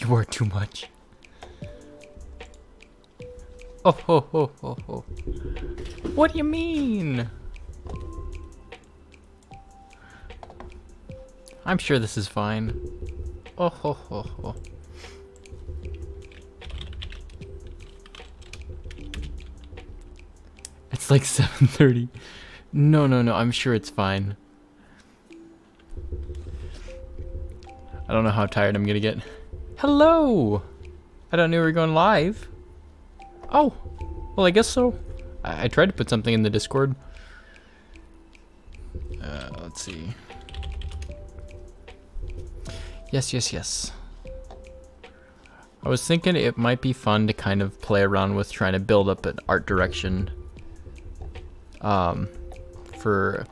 wore too much. Oh, ho, ho, ho, ho. What do you mean? I'm sure this is fine. Oh, ho, ho, ho. It's like 7:30. No, no, no, I'm sure it's fine. I don't know how tired I'm gonna get. Hello! I don't know we were going live. Oh, well, I guess so. I tried to put something in the Discord. Let's see. Yes, yes, yes. I was thinking it might be fun to kind of play around with trying to build up an art direction for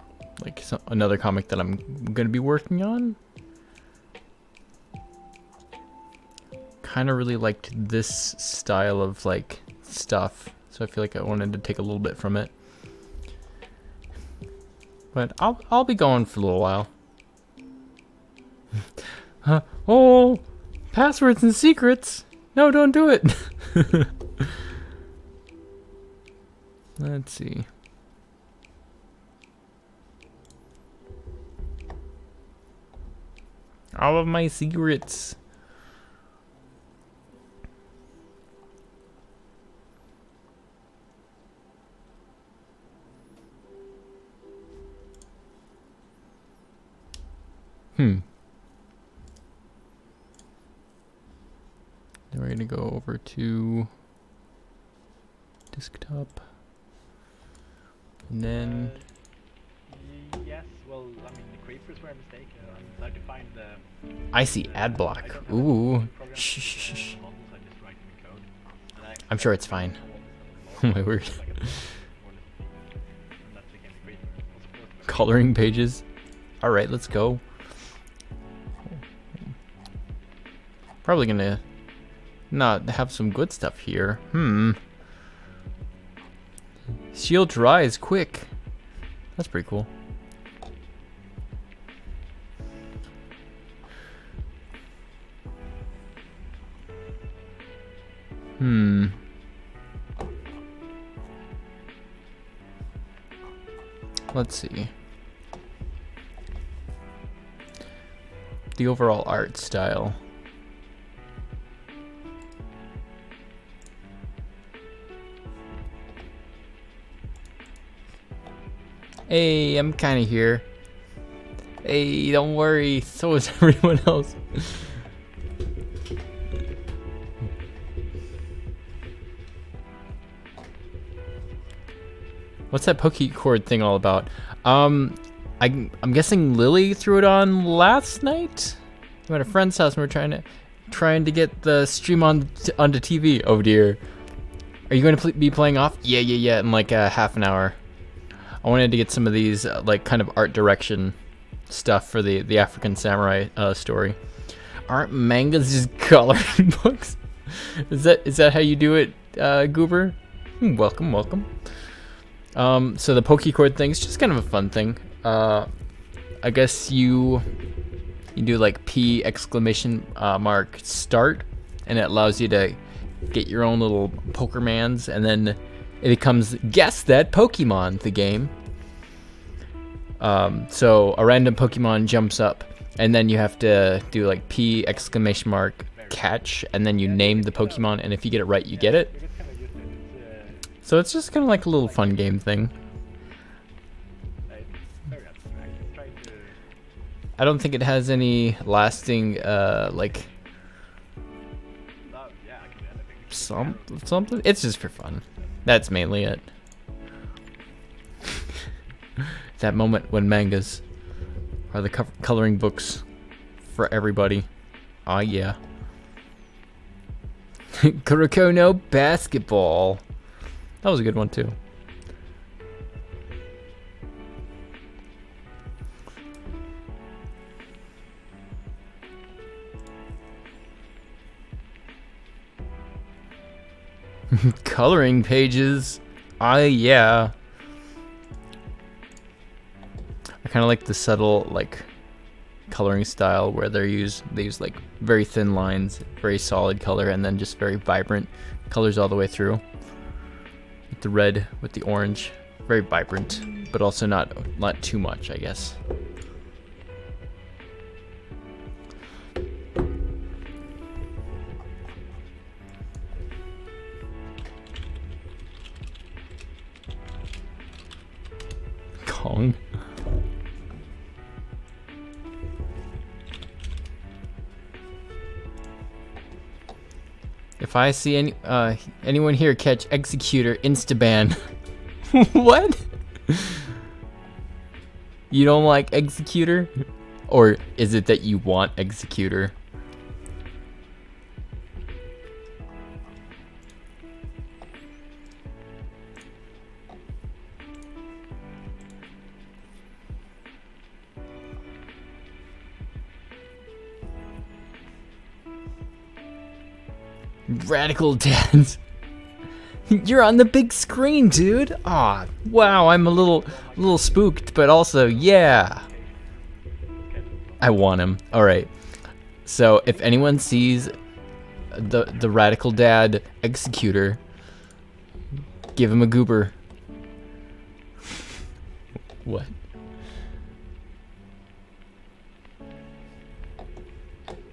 like another comic that I'm gonna be working on. Kind of really liked this style of like stuff, so I feel like I wanted to take a little bit from it. But I'll be going for a little while. Oh, passwords and secrets. No, don't do it. Let's see. All of my secrets. Then we're gonna go over to desktop, and then yes, well, I mean the creepers were a mistake. I tried to find the. I see ad block. Ooh, shh, shh, shh. I'm sure it's fine. Oh my word. Coloring pages. All right, let's go. Probably gonna not have some good stuff here. Shield to rise quick. That's pretty cool. Let's see. The overall art style. Hey, I'm kind of here. Hey, don't worry. So is everyone else. What's that Pokecord thing all about? I'm guessing Lily threw it on last night. We were at a friend's house and we're trying to get the stream onto TV. Oh dear. Are you going to be playing off? Yeah. In like half an hour. I wanted to get some of these like kind of art direction stuff for the African Samurai story. Aren't mangas just coloring books? Is that how you do it, Goober? Welcome. So the Pokecord thing's just kind of a fun thing. I guess you do like P exclamation mark start, and it allows you to get your own little Pokermans, and then it becomes Guess That Pokemon, the game. So a random Pokemon jumps up, and then you have to do like P exclamation mark catch, and then you name the Pokemon, and if you get it right, you get it. So it's just kind of like a little fun game thing. I don't think it has any lasting, like, something. It's just for fun. That's mainly it. That moment when mangas are the coloring books for everybody. Oh yeah. Kuroko no Basketball. That was a good one too. Coloring pages. Yeah. I kind of like the subtle, like, coloring style where they use like very thin lines, very solid color, and then just very vibrant colors all the way through. With the red, with the orange, very vibrant, but also not too much, I guess. Kong. If I see anyone here catch Executor, insta-ban. What? You don't like Executor? Or is it that you want Executor? Radical Dads. You're on the big screen, dude. Aw, wow, I'm a little spooked, but also, yeah. I want him. Alright. So if anyone sees the Radical Dad Executor, give him a goober. What?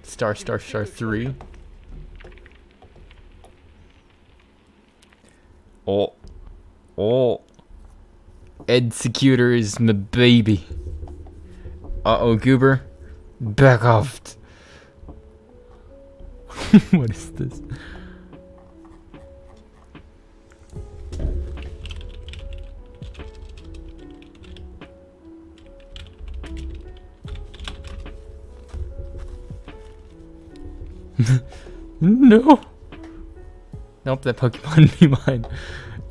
Star 3. Oh, Executor is my baby. Uh-oh, goober. Back off. What is this? No. Nope, that Pokemon be mine.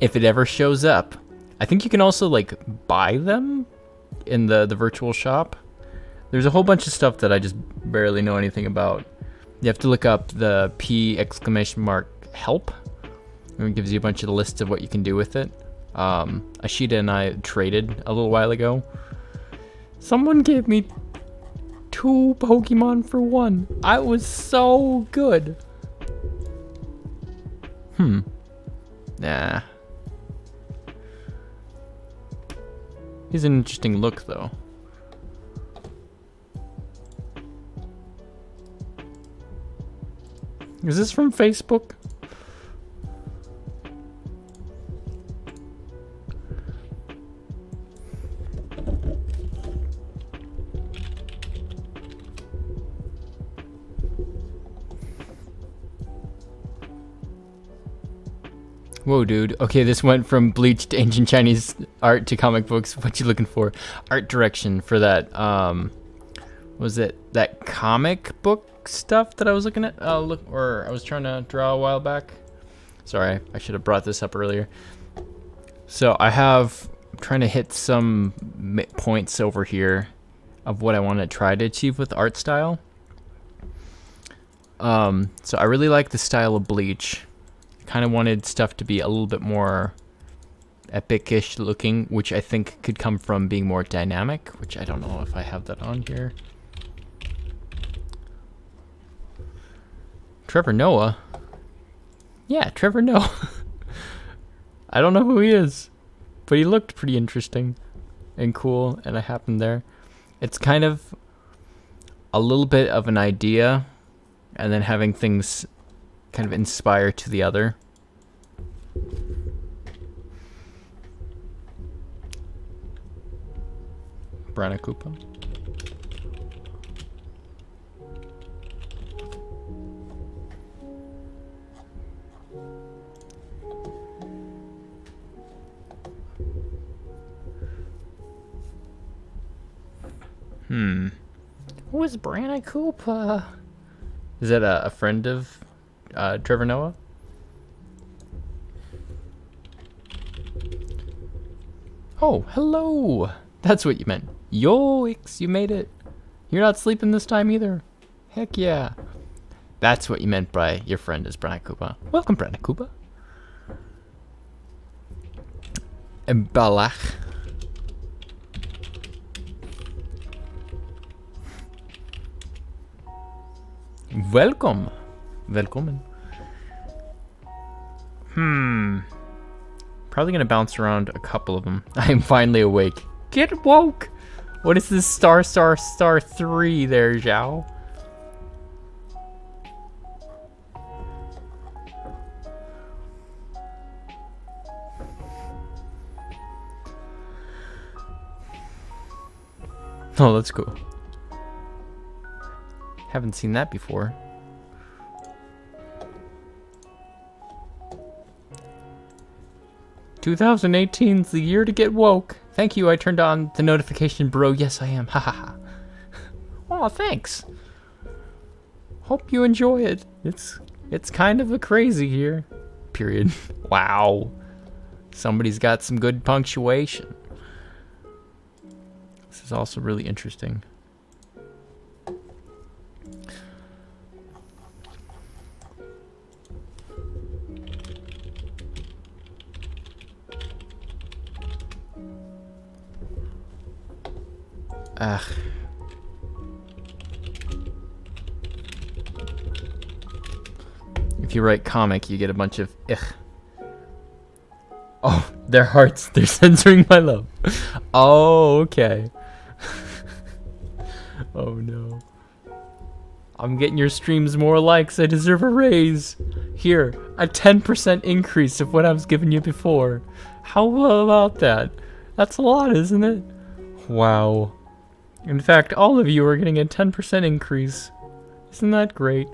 If it ever shows up, I think you can also like buy them in the virtual shop. There's a whole bunch of stuff that I just barely know anything about. You have to look up the P exclamation mark help, and it gives you a bunch of the lists of what you can do with it. Ashita and I traded a little while ago. Someone gave me 2 Pokemon for 1. I was so good. Nah. He's an interesting look, though. Is this from Facebook? Whoa, dude. Okay, this went from Bleach to ancient Chinese art to comic books. What you looking for? Art direction for that, was it that comic book stuff that I was looking at? I was trying to draw a while back. Sorry, I should have brought this up earlier. So I'm trying to hit some points over here of what I want to try to achieve with art style. So I really like the style of Bleach. Kind of wanted stuff to be a little bit more epic-ish looking, which I think could come from being more dynamic, which I don't know if I have that on here. Trevor Noah? Yeah, Trevor Noah. I don't know who he is, but he looked pretty interesting and cool, and I happened there. It's kind of a little bit of an idea, and then having things kind of inspire to the other. Branakupa. Who is Branakupa? Is that a friend of Trevor Noah? Oh, hello! That's what you meant. Yoicks, you made it. You're not sleeping this time either. Heck yeah. That's what you meant by your friend is Branakupa. Welcome, Branakupa. And Balach. Welcome. Welcome. Probably gonna bounce around a couple of them. I am finally awake. Get woke. What is this star 3 there, Zhao? Oh, that's cool. Haven't seen that before. "2018's the year to get woke. Thank you, I turned on the notification, bro. Yes, I am. Ha ha ha. Aw, thanks. Hope you enjoy it. It's kind of a crazy here. Period. Wow. Somebody's got some good punctuation. This is also really interesting. Ugh. If you write comic, you get a bunch of ugh. Oh, their hearts. They're censoring my love. Oh, okay. Oh no. I'm getting your streams more likes. I deserve a raise. Here, a 10% increase of what I was giving you before. How about that? That's a lot, isn't it? Wow. In fact, all of you are getting a 10% increase. Isn't that great?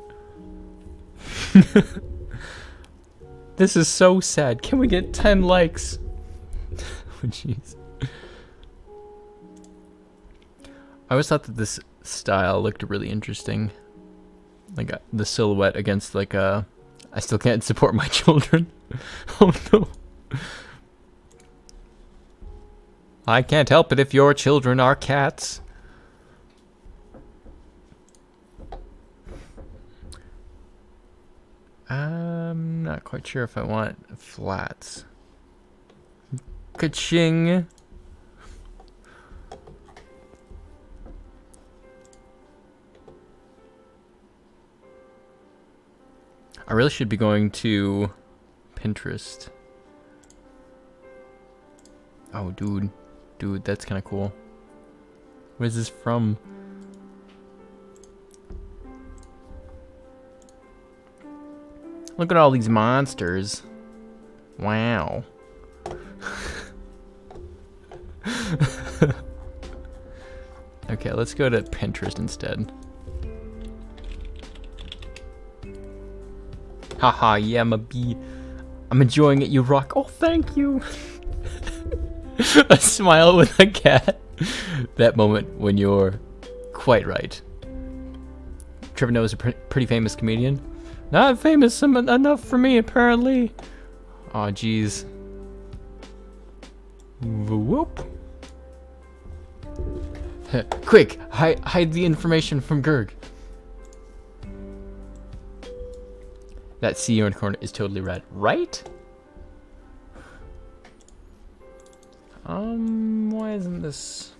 This is so sad. Can we get 10 likes? Oh, jeez. I always thought that this style looked really interesting. Like the silhouette against like I still can't support my children. Oh no. I can't help it if your children are cats. I'm not quite sure if I want flats. Ka-ching. I really should be going to Pinterest. Oh, dude. Dude, that's kind of cool. Where is this from? Look at all these monsters. Wow. Okay, let's go to Pinterest instead. Haha, yeah, I'm enjoying it, you rock. Oh, thank you. A smile with a cat. That moment when you're quite right. Trevor Noah is a pretty famous comedian. Not famous enough for me, apparently. Aw, jeez. Whoop. Quick, hide the information from Gerg. That CEO in the corner is totally red, right? Why isn't this?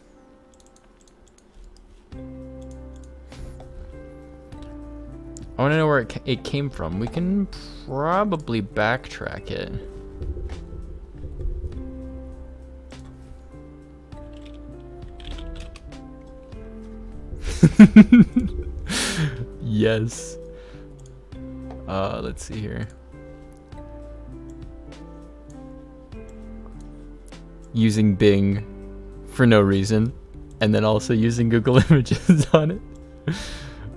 I want to know where it came from. We can probably backtrack it. Yes. Let's see here. Using Bing for no reason, and then also using Google Images on it.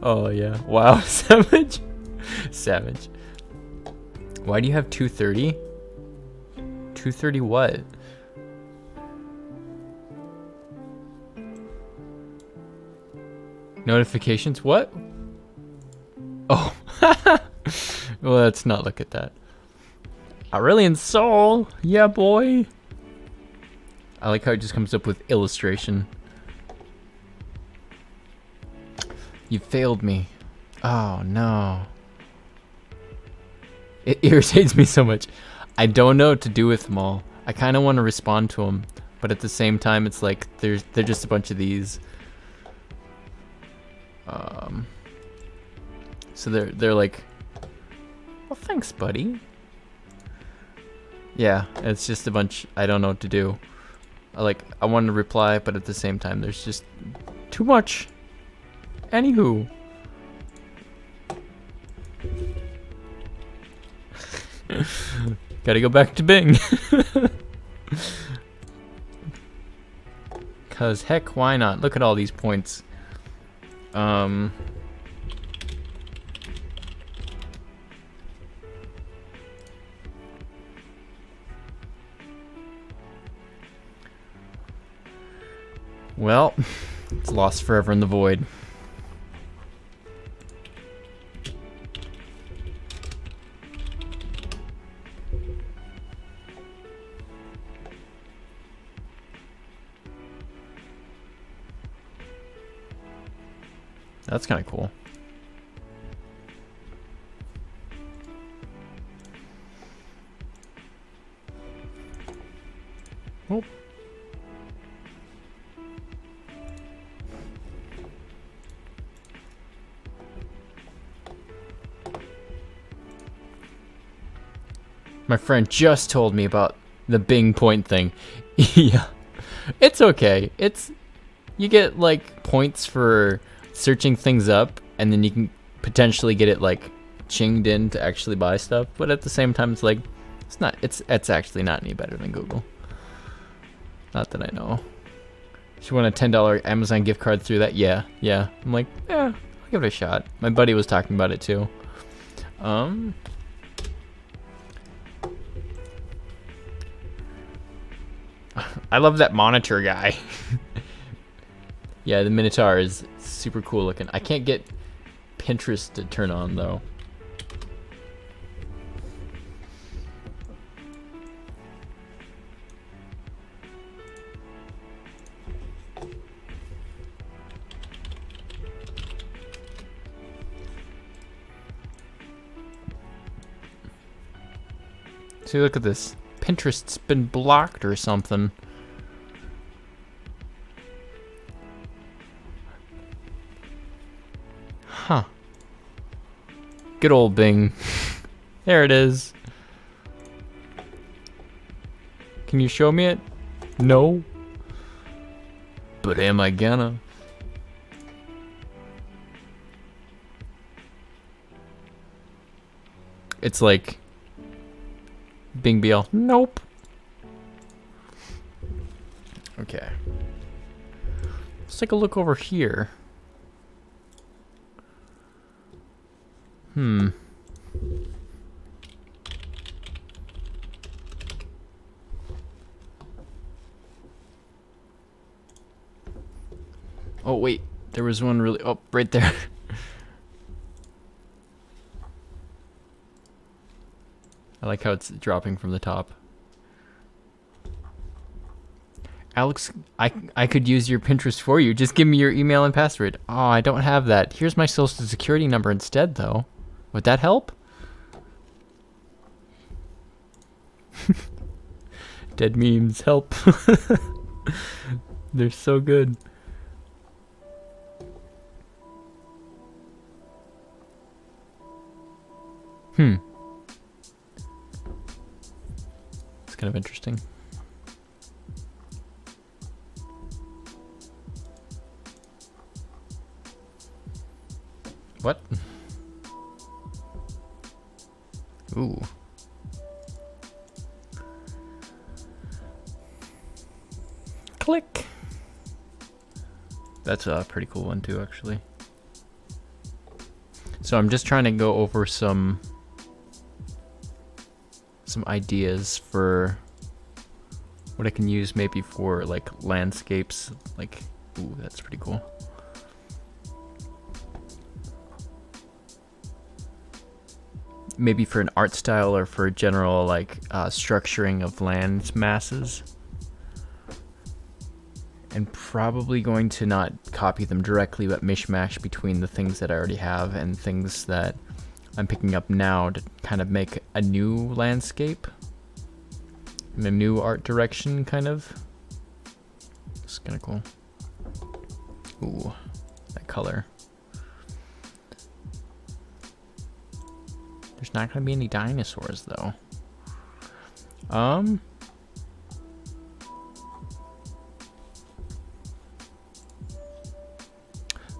Oh yeah, wow. Savage. Savage. Why do you have 230? 230 what? Notifications, what? Oh. Well, let's not look at that. Aurelian Soul, yeah boy. I like how it just comes up with illustration. You failed me. Oh no. It irritates me so much. I don't know what to do with them all. I kind of want to respond to them, but at the same time, it's like they're just a bunch of these. So they're like, well, thanks, buddy. Yeah, it's just a bunch. I don't know what to do. I want to reply, but at the same time, there's just too much. Anywho. Gotta go back to Bing. Cause heck, why not? Look at all these points. Well, it's lost forever in the void. That's kind of cool. Oh. My friend just told me about the Bing point thing. Yeah. It's okay. You get like points for searching things up, and then you can potentially get it like chinged in to actually buy stuff, but at the same time it's like it's actually not any better than Google. Not that I know. She won a $10 Amazon gift card through that. Yeah. I'm like, yeah, I'll give it a shot. My buddy was talking about it too. I love that monitor guy. Yeah, the Minotaur is super cool looking. I can't get Pinterest to turn on though. See, look at this. Pinterest's been blocked or something. Huh. Good old Bing. There it is. Can you show me it? No. But am I gonna? It's like Bing BL. Nope. Okay. Let's take a look over here. Oh wait, there was one really, oh, right there. I like how it's dropping from the top. Alex, I could use your Pinterest for you. Just give me your email and password. Oh, I don't have that. Here's my social security number instead, though. Would that help? Dead memes help. They're so good. It's kind of interesting. What? Ooh. Click. That's a pretty cool one too, actually. So I'm just trying to go over some ideas for what I can use maybe for like landscapes. Like, ooh, that's pretty cool. Maybe for an art style or for general like structuring of land masses. And probably going to not copy them directly, but mishmash between the things that I already have and things that I'm picking up now to kind of make a new landscape in a new art direction, kind of. It's kind of cool. Ooh, that color. There's not gonna be any dinosaurs though.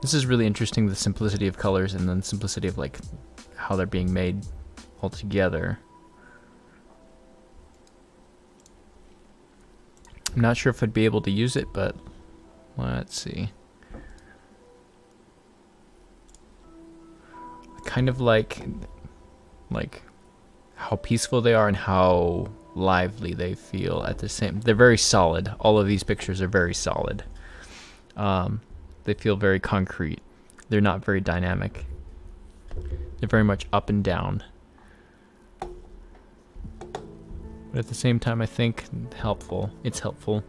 This is really interesting, the simplicity of colors and then simplicity of like how they're being made all together. I'm not sure if I'd be able to use it, but let's see. I kind of like how peaceful they are and how lively they feel at the same. They're very solid. All of these pictures are very solid. They feel very concrete. They're not very dynamic. They're very much up and down. But at the same time, I think helpful. It's helpful.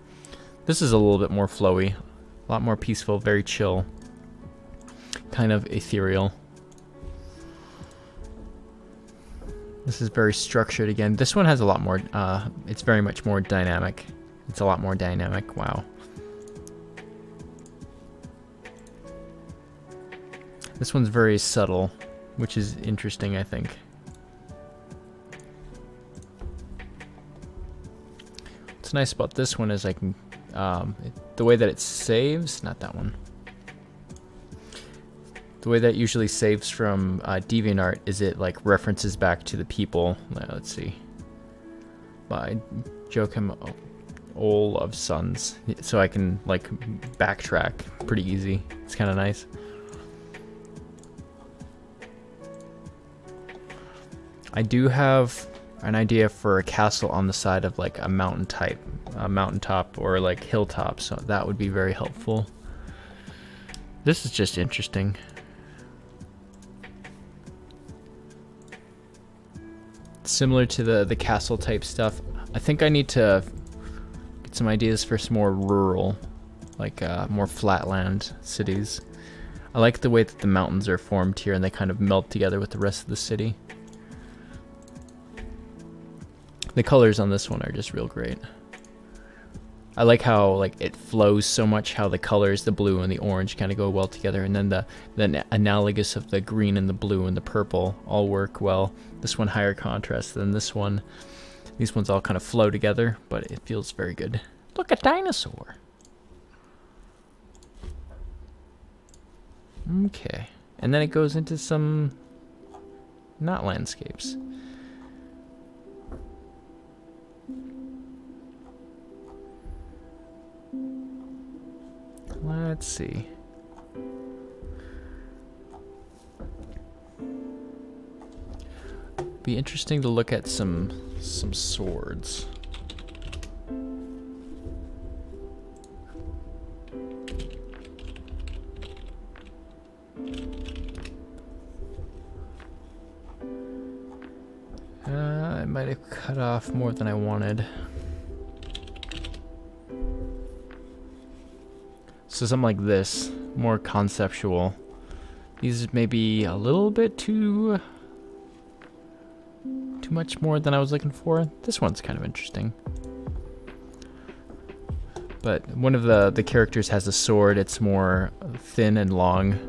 This is a little bit more flowy, a lot more peaceful, very chill, kind of ethereal. This is very structured again. This one has a lot more, it's very much more dynamic. It's a lot more dynamic, wow. This one's very subtle, which is interesting, I think. What's nice about this one is I can, the way that it saves, not that one. The way that it usually saves from DeviantArt is it like references back to the people. Let's see. By Joachim Ol of Sons. So I can like backtrack pretty easy. It's kind of nice. I do have an idea for a castle on the side of like a mountain type, a mountaintop or like hilltop, so that would be very helpful. This is just interesting. Similar to the castle type stuff. I think I need to get some ideas for some more rural, like more flatland cities. I like the way that the mountains are formed here and they kind of melt together with the rest of the city. The colors on this one are just real great. I like how like it flows so much, how the colors, the blue and the orange kind of go well together, and then the analogous of the green and the blue and the purple all work well. This one higher contrast than this one. These ones all kind of flow together, but it feels very good. Look, a dinosaur. Okay, and then it goes into some not landscapes. Let's see. Be interesting to look at some swords. I might have cut off more than I wanted. So something like this, more conceptual. These may be a little bit too much more than I was looking for. This one's kind of interesting. But one of the characters has a sword. It's more thin and long,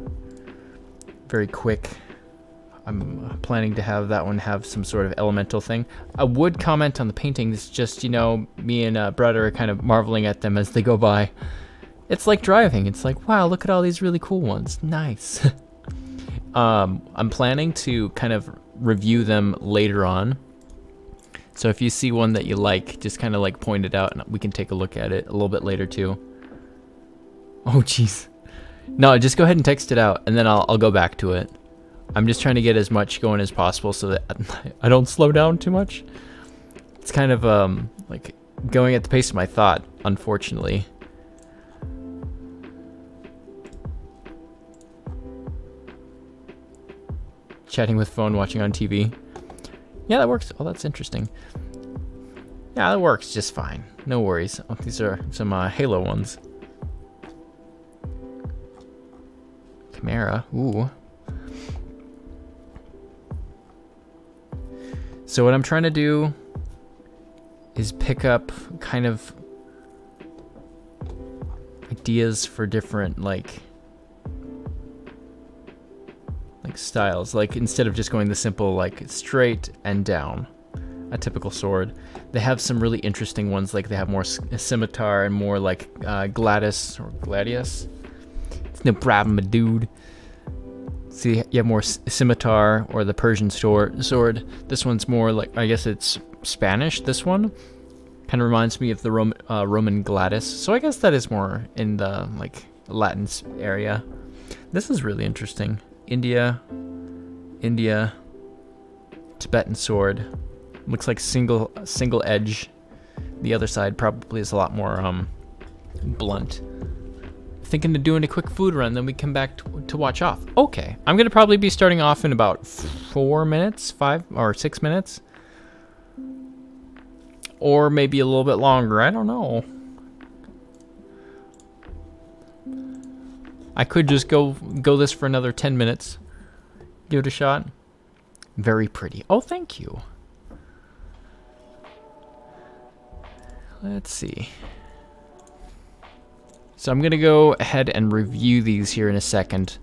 very quick. I'm planning to have that one have some sort of elemental thing. I would comment on the paintings, just, you know, me and Brett are kind of marveling at them as they go by. It's like driving. It's like, wow, look at all these really cool ones. Nice. I'm planning to kind of review them later on. So if you see one that you like, just kind of like point it out and we can take a look at it a little bit later too. Oh, jeez. No, just go ahead and text it out and then I'll go back to it. I'm just trying to get as much going as possible so that I don't slow down too much. It's kind of like going at the pace of my thought, unfortunately. Chatting with phone, watching on TV. Yeah, that works. Oh, that's interesting. Yeah, that works just fine. No worries. Oh, these are some Halo ones. Chimera. Ooh. So what I'm trying to do is pick up kind of ideas for different like styles. Like instead of just going the simple like straight and down, a typical sword, they have some really interesting ones. Like they have more scimitar and more like gladius or gladius. It's no problem, my dude. See, you have more scimitar or the Persian sword. This one's more like, I guess it's Spanish. This one kind of reminds me of the Roman gladius. So I guess that is more in the like Latin area. This is really interesting. India, Tibetan sword. Looks like single edge. The other side probably is a lot more blunt. Thinking of doing a quick food run, then we come back to watch off. Okay, I'm gonna probably be starting off in about 4 minutes, 5 or 6 minutes, or maybe a little bit longer. I don't know. I could just go this for another 10 minutes. Give it a shot. Very pretty. Oh, thank you. Let's see. So I'm gonna go ahead and review these here in a second.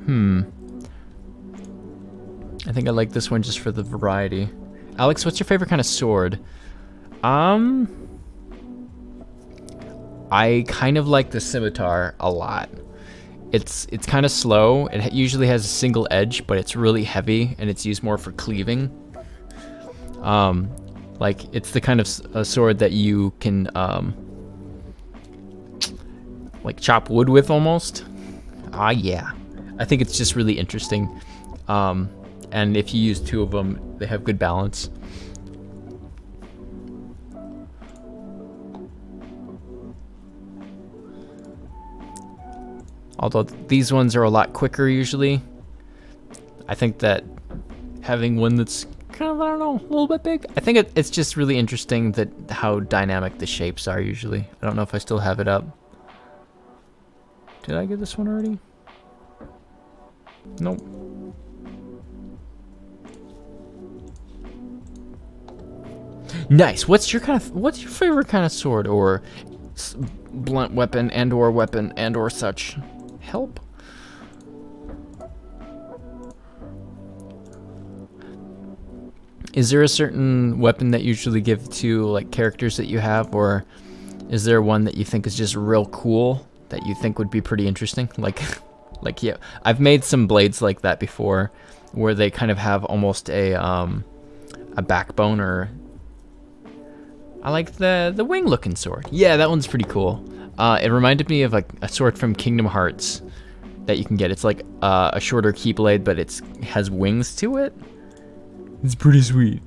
I think I like this one just for the variety. Alex, what's your favorite kind of sword? I kind of like the scimitar a lot. It's kind of slow. It usually has a single edge, but it's really heavy and it's used more for cleaving. Like it's the kind of a sword that you can like chop wood with almost. Ah, yeah. I think it's just really interesting. And if you use two of them, they have good balance. Although these ones are a lot quicker usually. I think that having one that's kind of, I don't know, a little bit big. I think it's just really interesting that how dynamic the shapes are usually. I don't know if I still have it up. Did I get this one already? Nope. Nice. What's your favorite kind of sword or blunt weapon and or such? Help. Is there a certain weapon that you usually give to like characters that you have, or is there one that you think is just real cool that you think would be pretty interesting? Like yeah, I've made some blades like that before, where they kind of have almost a backbone, or I like the wing-looking sword. Yeah, that one's pretty cool. It reminded me of a sword from Kingdom Hearts that you can get. It's like a shorter keyblade, but it has wings to it. It's pretty sweet.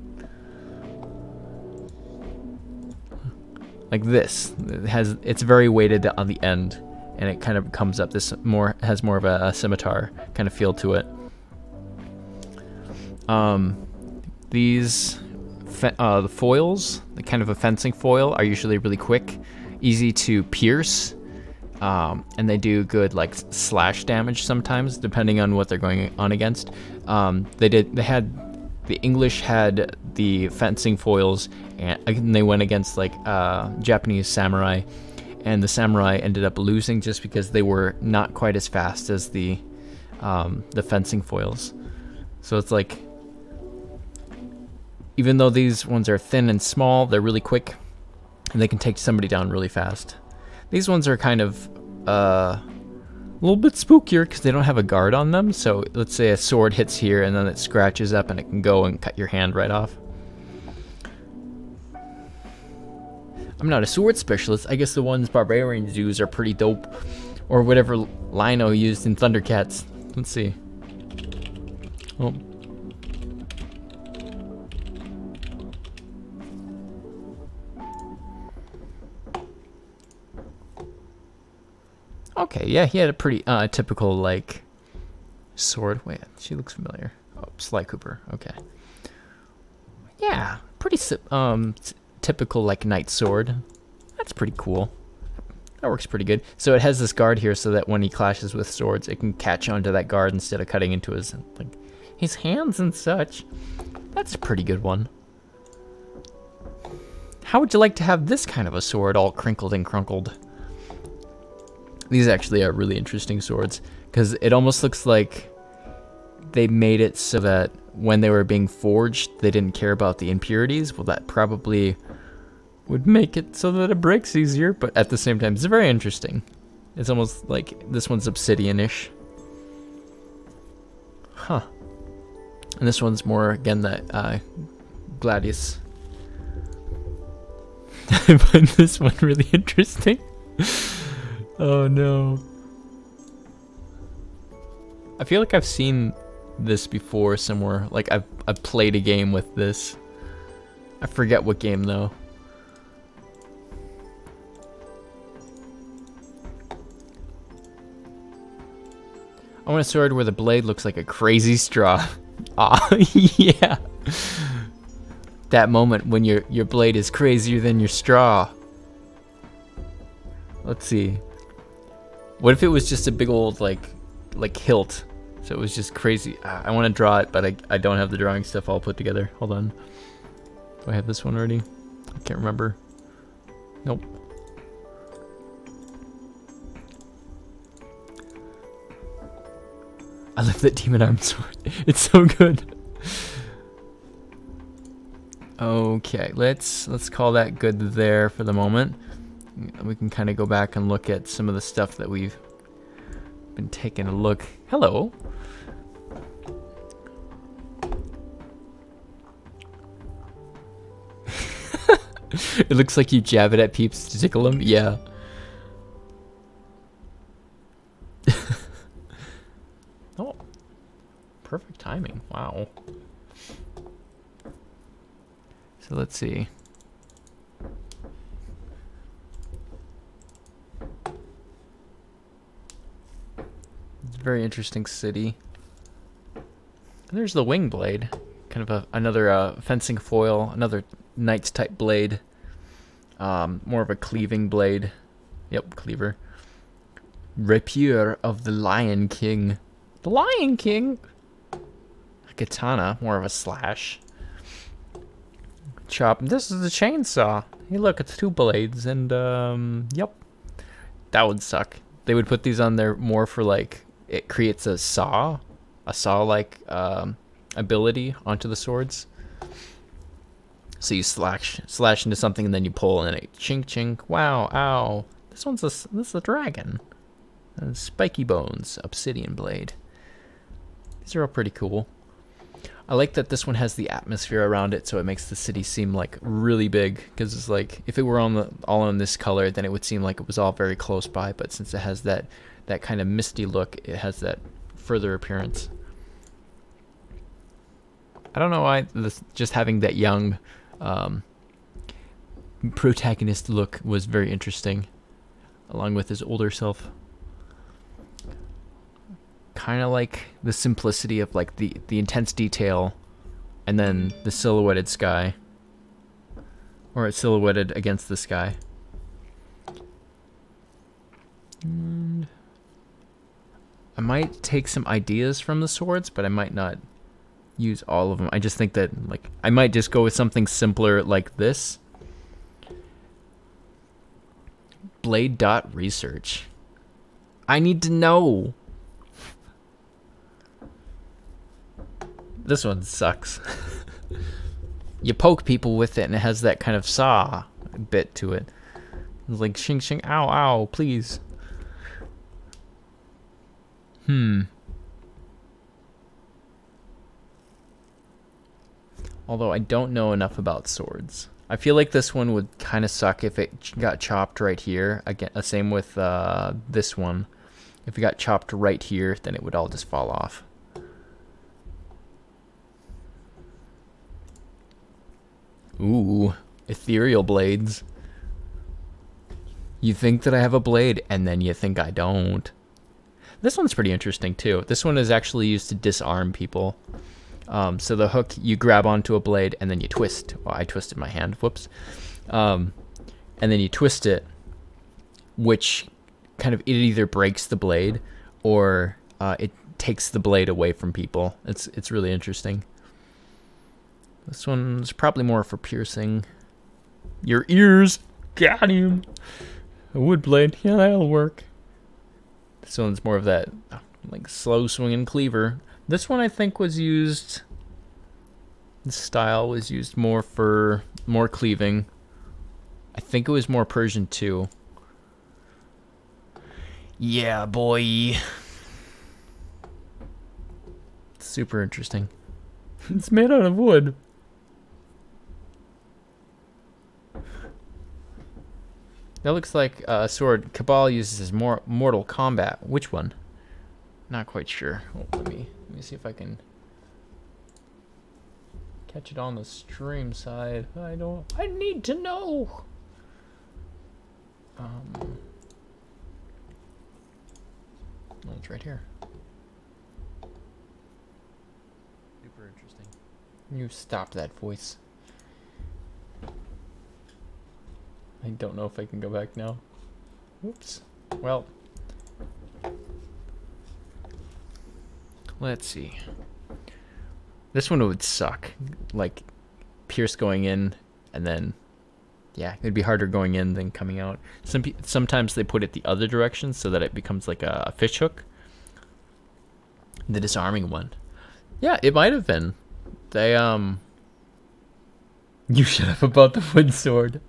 Like this, it's very weighted on the end, and it kind of comes up has more of a scimitar kind of feel to it. These the foils, the kind of a fencing foil, are usually really quick, easy to pierce, and they do good like slash damage sometimes, depending on what they're going on against. The English had the fencing foils, and they went against like Japanese samurai, and the samurai ended up losing just because they were not quite as fast as the fencing foils. So it's like, even though these ones are thin and small, they're really quick, and they can take somebody down really fast. These ones are kind of a little bit spookier because they don't have a guard on them. So let's say a sword hits here and then it scratches up and it can go and cut your hand right off. I'm not a sword specialist. I guess the ones barbarians use are pretty dope, or whatever Lino used in Thundercats. Let's see. Oh. Okay, yeah, he had a pretty typical like sword. Wait, she looks familiar. Oh, Sly Cooper. Okay. Yeah, pretty typical like knight sword. That's pretty cool. That works pretty good. So it has this guard here, so that when he clashes with swords, it can catch onto that guard instead of cutting into his hands and such. That's a pretty good one. How would you like to have this kind of a sword, all crinkled and crunkled? These actually are really interesting swords, because it almost looks like they made it so that when they were being forged, they didn't care about the impurities. Well, that probably would make it so that it breaks easier, but at the same time, it's very interesting. It's almost like this one's obsidian-ish. Huh. And this one's more, again, that Gladius. I find this one really interesting. Oh no. I feel like I've seen this before somewhere. Like I've played a game with this. I forget what game though. I want a sword where the blade looks like a crazy straw. Ah, yeah. That moment when your blade is crazier than your straw. Let's see. What if it was just a big old like hilt? So it was just crazy. I want to draw it, but I don't have the drawing stuff all put together. Hold on. Do I have this one already? I can't remember. Nope. I love that demon arm sword. It's so good. Okay, let's call that good there for the moment. We can kind of go back and look at some of the stuff that we've been taking a look. Hello. It looks like you jab it at peeps to tickle them. Yeah. Oh, perfect timing. Wow. So let's see. It's a very interesting city. And there's the wing blade, kind of another fencing foil, another knight's type blade. More of a cleaving blade. Yep, cleaver. Rapier of the Lion King. The Lion King. A katana, more of a slash. Chop. This is the chainsaw. Hey, look, it's two blades, and yep, that would suck. They would put these on there more for like it creates a saw-like ability onto the swords. So you slash into something, and then you pull, and it chink chink. Wow, ow! This is a dragon. Spiky bones, obsidian blade. These are all pretty cool. I like that this one has the atmosphere around it, so it makes the city seem like really big. Because it's like if it were all in this color, then it would seem like it was all very close by. But since it has that kind of misty look, it has that further appearance. I don't know why just having that young protagonist look was very interesting, along with his older self. Kind of like the simplicity of like the intense detail, and then the silhouetted sky, or it's silhouetted against the sky. And I might take some ideas from the swords, but I might not use all of them. I just think that like I might just go with something simpler like this. Blade dot research. I need to know. This one sucks. You poke people with it and it has that kind of saw bit to it. It's like shing shing, ow ow, please. Although I don't know enough about swords. I feel like this one would kind of suck if it got chopped right here. Again, same with this one. If it got chopped right here, then it would all just fall off. Ooh, ethereal blades. You think that I have a blade, and then you think I don't. This one's pretty interesting, too. This one is actually used to disarm people. So the hook, you grab onto a blade, and then you twist. Well, I twisted my hand. Whoops. And then you twist it, which kind of, it either breaks the blade, or it takes the blade away from people. It's really interesting. This one's probably more for piercing your ears. Got him. A wood blade. Yeah, that'll work. This one's more of that like slow swinging cleaver. This one I think was used. This style was used more for more cleaving. I think it was more Persian too. Yeah, boy. Super interesting. It's made out of wood. That looks like a sword Cabal uses as more Mortal Kombat. Which one? Not quite sure. Oh, let me see if I can catch it on the stream side. I need to know. Oh, it's right here. Super interesting. You stop that voice. I don't know if I can go back now. Oops. Well, let's see. This one would suck. Like, Pierce going in, and then, yeah, it'd be harder going in than coming out. Sometimes they put it the other direction so that it becomes like a fish hook. The disarming one. Yeah, it might have been. They, You shut up about the wood sword.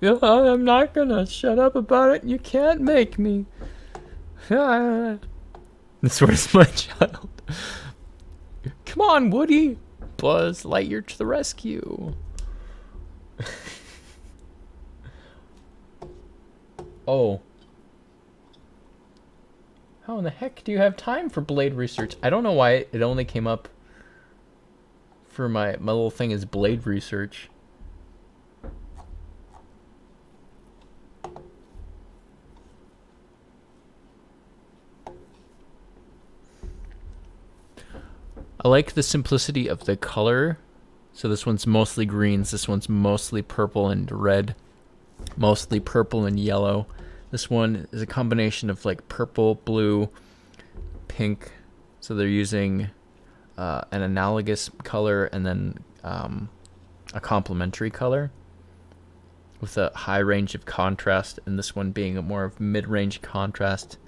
I'm not gonna shut up about it. You can't make me. The sword is my child. Come on, Woody. Buzz Lightyear to the rescue. Oh. How in the heck do you have time for blade research? I don't know why it only came up for my little thing is blade research. I like the simplicity of the color. So this one's mostly greens, this one's mostly purple and red, mostly purple and yellow. This one is a combination of like purple, blue, pink. So they're using an analogous color and then a complementary color with a high range of contrast, and this one being a more of mid-range contrast.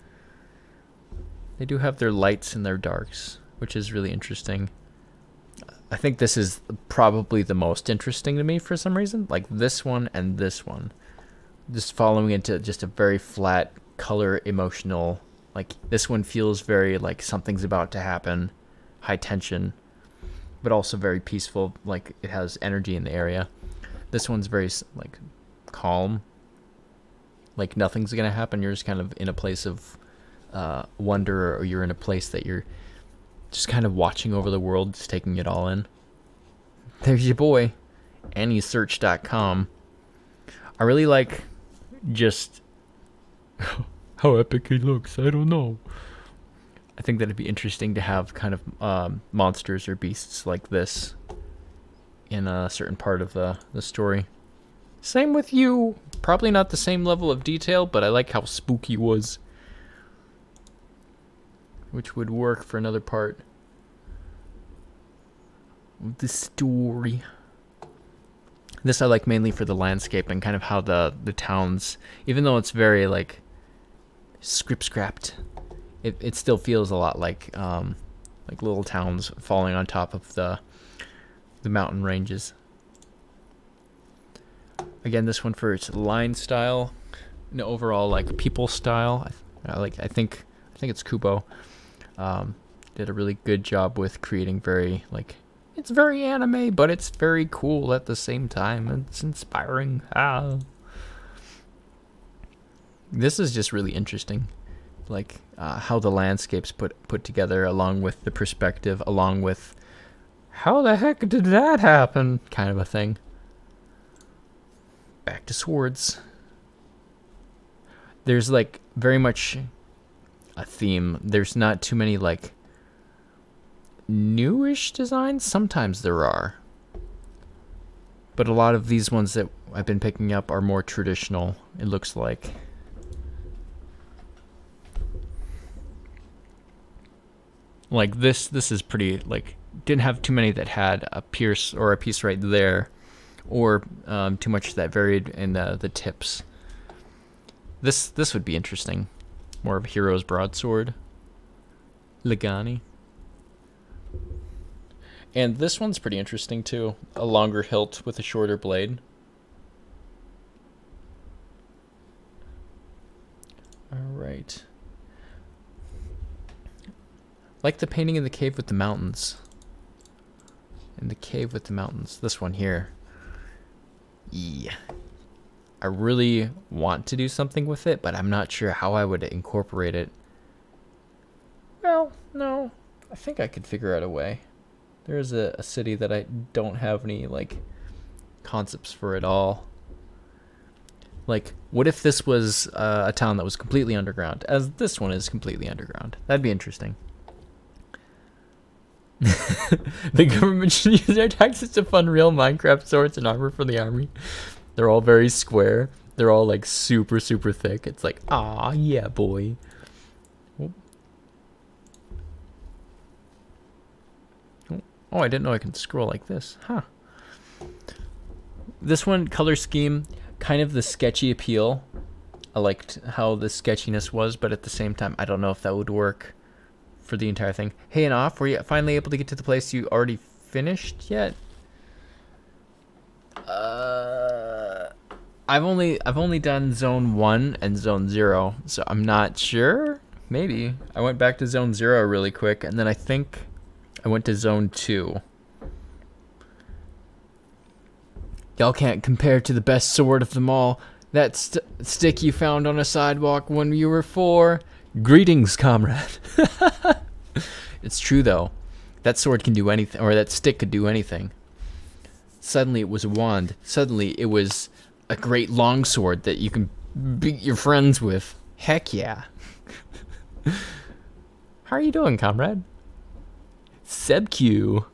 They do have their lights and their darks, which is really interesting. I think this is probably the most interesting to me for some reason. Like this one and this one. Just following into just a very flat color emotional. Like this one feels very like something's about to happen. High tension. But also very peaceful. Like it has energy in the area. This one's very like calm. Like nothing's going to happen. You're just kind of in a place of wonder, or you're in a place that you're just kind of watching over the world, just taking it all in. There's your boy, AnnieSearch.com. I really like just how epic he looks. I don't know. I think that it'd be interesting to have kind of monsters or beasts like this in a certain part of the story. Same with you. Probably not the same level of detail, but I like how spooky was. Which would work for another part of the story. This I like mainly for the landscape and kind of how the towns, even though it's very like script-scrapped, it still feels a lot like little towns falling on top of the mountain ranges. Again, this one for its line style, and overall like people style. I think it's Kubo. Did a really good job with creating very like, it's very anime, but it's very cool at the same time. It's inspiring. This is just really interesting, like how the landscapes put together, along with the perspective, along with how the heck did that happen, kind of a thing. Back to swords. There's like very much a theme. There's not too many like newish designs. Sometimes there are, but a lot of these ones that I've been picking up are more traditional, it looks like. Like this is pretty, like, didn't have too many that had a pierce or a piece right there, or too much that varied in the tips. This would be interesting. More of a hero's broadsword. Legani. And this one's pretty interesting too. A longer hilt with a shorter blade. Alright. Like the painting in the cave with the mountains. In the cave with the mountains. This one here. Yeah. I really want to do something with it, but I'm not sure how I would incorporate it. Well, no. I think I could figure out a way. There's a city that I don't have any, like, concepts for at all. Like, what if this was a town that was completely underground, as this one is completely underground? That'd be interesting. The government should use their taxes to fund real Minecraft swords and armor for the army. They're all very square. They're all, like, super, super thick. It's like, ah, yeah, boy. Oh, I didn't know I can scroll like this. Huh. This one, color scheme, kind of the sketchy appeal. I liked how the sketchiness was, but at the same time, I don't know if that would work for the entire thing. Hey, and off, were you finally able to get to the place you already finished yet? I've only done zone 1 and zone 0, so I'm not sure. Maybe. I went back to zone 0 really quick, and then I think I went to zone 2. Y'all can't compare to the best sword of them all. That stick you found on a sidewalk when you were 4. Greetings, comrade. It's true, though. That sword can do anything, or that stick could do anything. Suddenly it was a wand. Suddenly it was a great longsword that you can beat your friends with. Heck yeah. How are you doing, comrade? SebQ.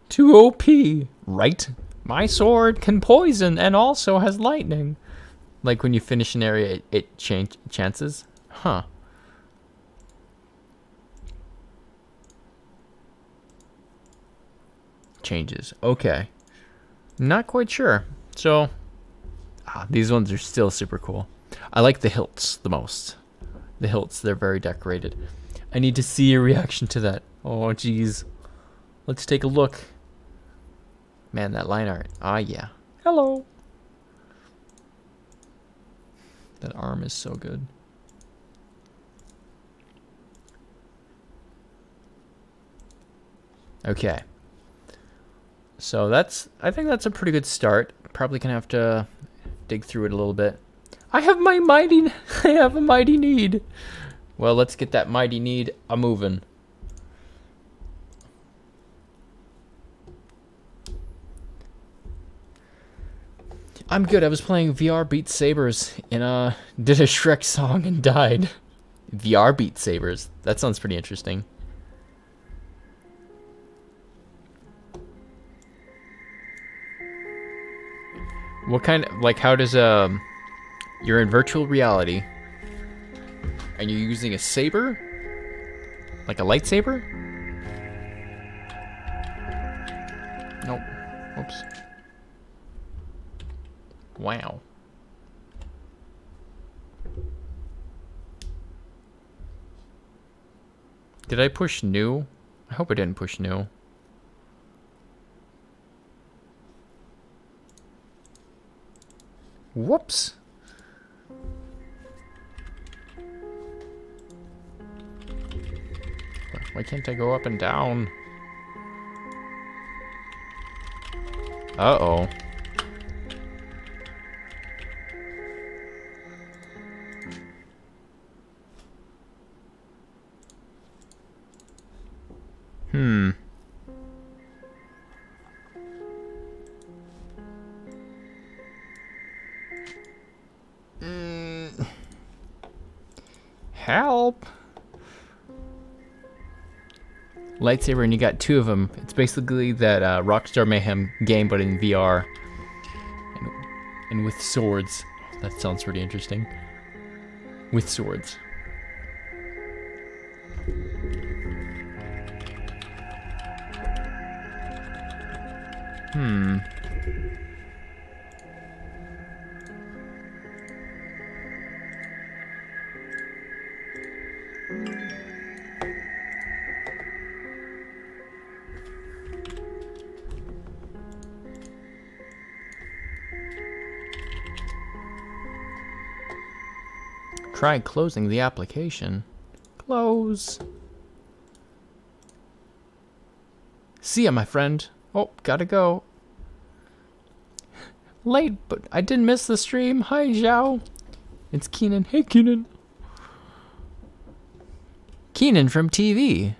2 OP, right? My sword can poison and also has lightning. Like when you finish an area, it chances? Huh. Changes. Okay. Not quite sure. So, these ones are still super cool. I like the hilts the most. The hilts, they're very decorated. I need to see your reaction to that. Oh, geez. Let's take a look. Man, that line art. Ah, yeah. Hello. That arm is so good. Okay. So I think that's a pretty good start. Probably gonna have to dig through it a little bit. I have a mighty need. Well, let's get that mighty need a-moving. I'm good. I was playing VR Beat Sabers and did a Shrek song and died. VR Beat Sabers. That sounds pretty interesting. What kind of, like, how does you're in virtual reality and you're using a saber? Like a lightsaber? Nope. Oops. Wow. Did I push new? I hope I didn't push new. Whoops. Why can't I go up and down? Uh-oh. Help! Lightsaber, and you got 2 of them. It's basically that Rockstar Mayhem game, but in VR. And with swords. That sounds pretty interesting. With swords. Try closing the application. Close. See ya, my friend. Oh, gotta go. Late, but I didn't miss the stream. Hi, Zhao. It's Keenan. Hey, Keenan. Keenan from TV.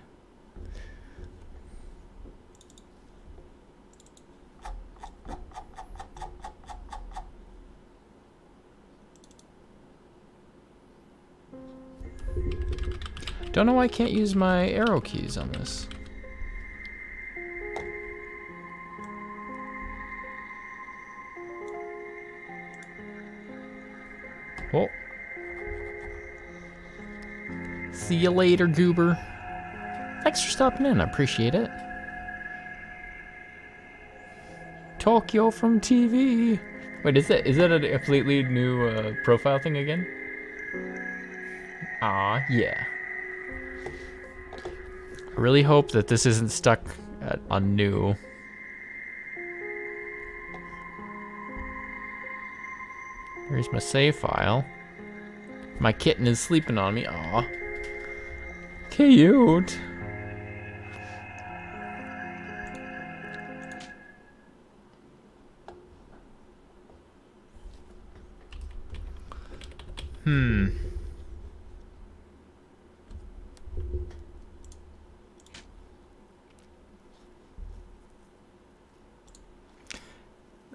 Don't know why I can't use my arrow keys on this. Oh. See you later, Goober. Thanks for stopping in. I appreciate it. Tokyo from TV. Wait, is that a completely new profile thing again? Ah, yeah. I really hope that this isn't stuck on new. Here's my save file. My kitten is sleeping on me. Aw. Cute.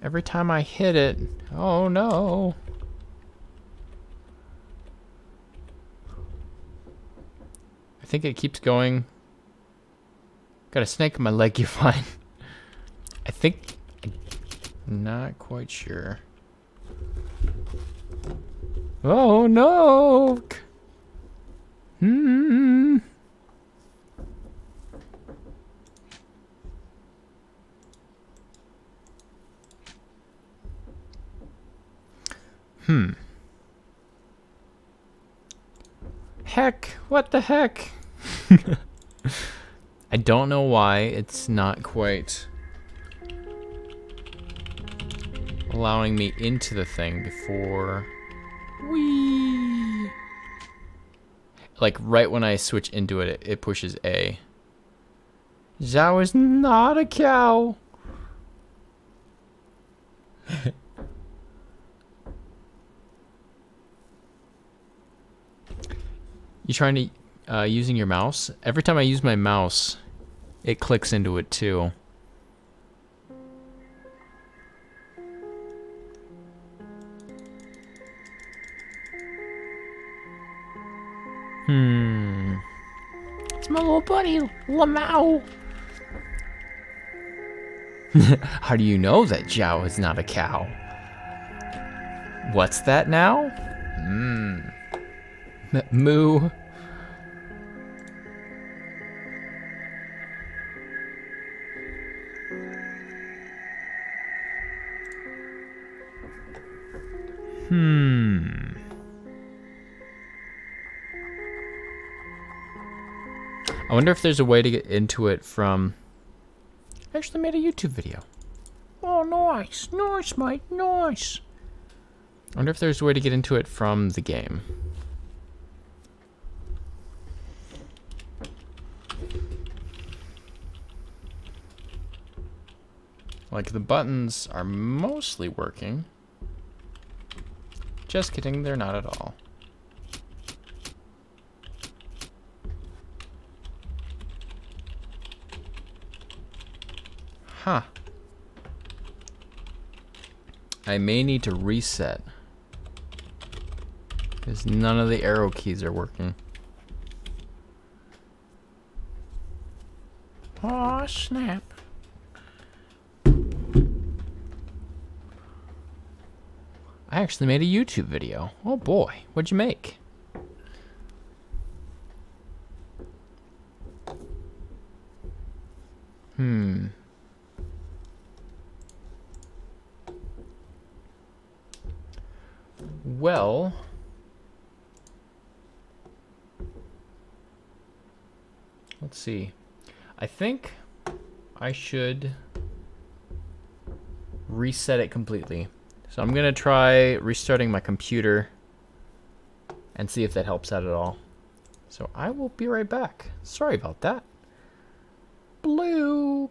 Every time I hit it, oh no. I think it keeps going. Got a snake in my leg, you find. I think, I'm not quite sure. Oh no. Heck, what the heck? I don't know why it's not quite allowing me into the thing before. Whee! Like right when I switch into it, it pushes A. Zhao is not a cow. You trying to using your mouse? Every time I use my mouse, it clicks into it too. It's my little buddy, Lamau. How do you know that Zhao is not a cow? What's that now? Moo. I wonder if there's a way to get into it from... I actually made a YouTube video. Oh, nice. Nice, mate. Nice. I wonder if there's a way to get into it from the game. Like, the buttons are mostly working. Just kidding, they're not at all. Huh. I may need to reset, because none of the arrow keys are working. Aw, snap. I actually made a YouTube video. Oh boy, what'd you make? Well, let's see. I think I should reset it completely. So I'm gonna try restarting my computer and see if that helps out at all. So I will be right back. Sorry about that. Blue.